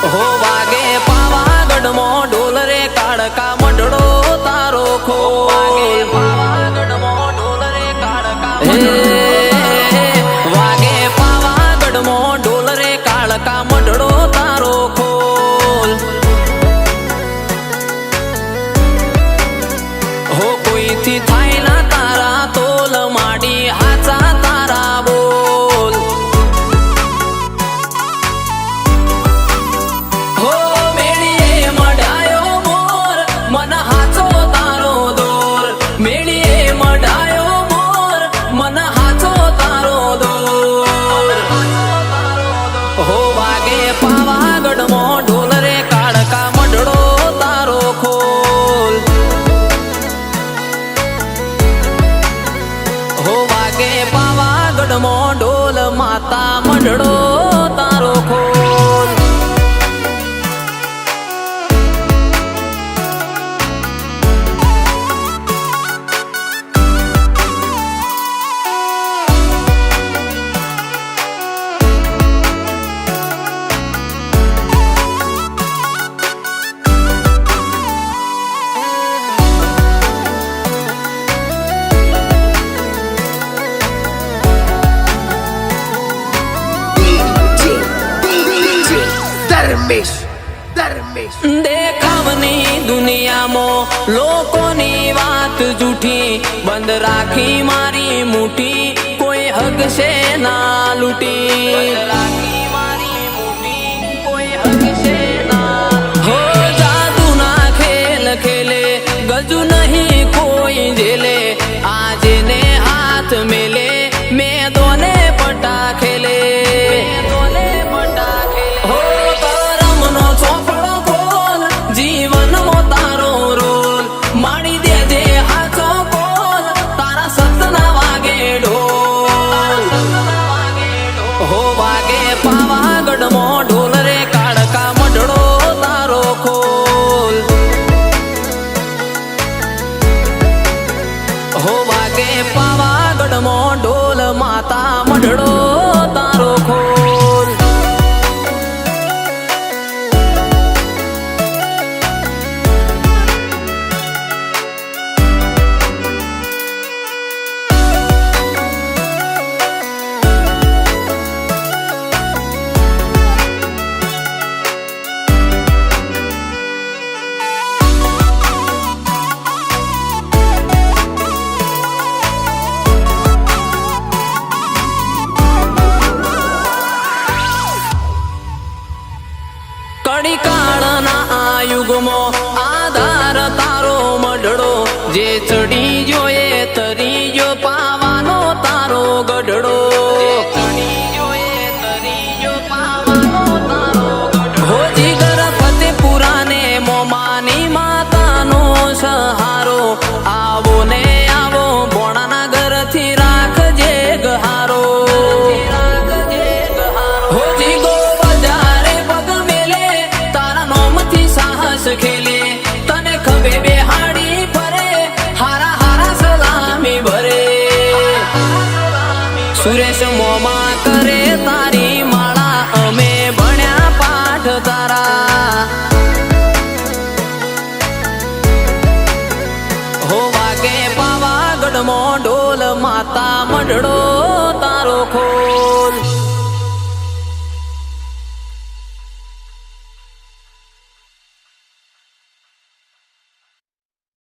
હો વાગે પાવાગઢ મો ઢોલ રે કાળકા મંડળો તારો ખોલ પાવાગઢ મો ઢોલ રે કાળકા વાગે પાવાગઢ મો ઢોલ રે કાળકા મંડળો તારો ખોલ હો કોઈથી થાય ના તારા તોલ માડી હાચા તારા બોલ હો મેળીએ મઢાયો મોર મન હાચો તારો દોર મેળીએ મઢાયો મોર મન હાચો તારો દોર હો વાગે પાવાગઢ મો ઢોલ રે કાળકા મંડળો તારો ખોલ હો વાગે પાવાગઢ મો ઢોલ માતા મંડળો તારો ખોલ દેખાવની દુનિયામાં લોકોની વાત જૂઠી બંધ રાખી મારી મુઠ્ઠી કોઈ હગશે ના લૂટી હો જાદુ ના ખેલ ખેલે ગજુ નહીં કોઈ જેલે આજે ને હાથ મેલે મેં દોને પટા ખેલે હો વાગે પાવાગઢ મો ઢોલ રે કાળકા મંડળો તારો ખોલ હો વાગે પાવાગઢ મો ઢોલ માતા મંડળો તારો ખોલ કડી કાળના આ યુગમાં આધાર તારો મંડળો જે ચડી જોએ તરી જો પાવાનો તારો ગઢડો હો જીગર ફતેપુરાને મોમાની માતાનો સહારો આવો ને આવો બોણાના ઘરથી રાખજે ગહારો હો જીગો ખેલે તને ખભે બેહાડી ફરે હારા હારા સલામી ભરે સુરેશ મોમાં કરે તારી માળા અમે ભણ્યા પાઠ તારા હો વાગે પાવાગઢ મો ઢોલ માતા મંડળો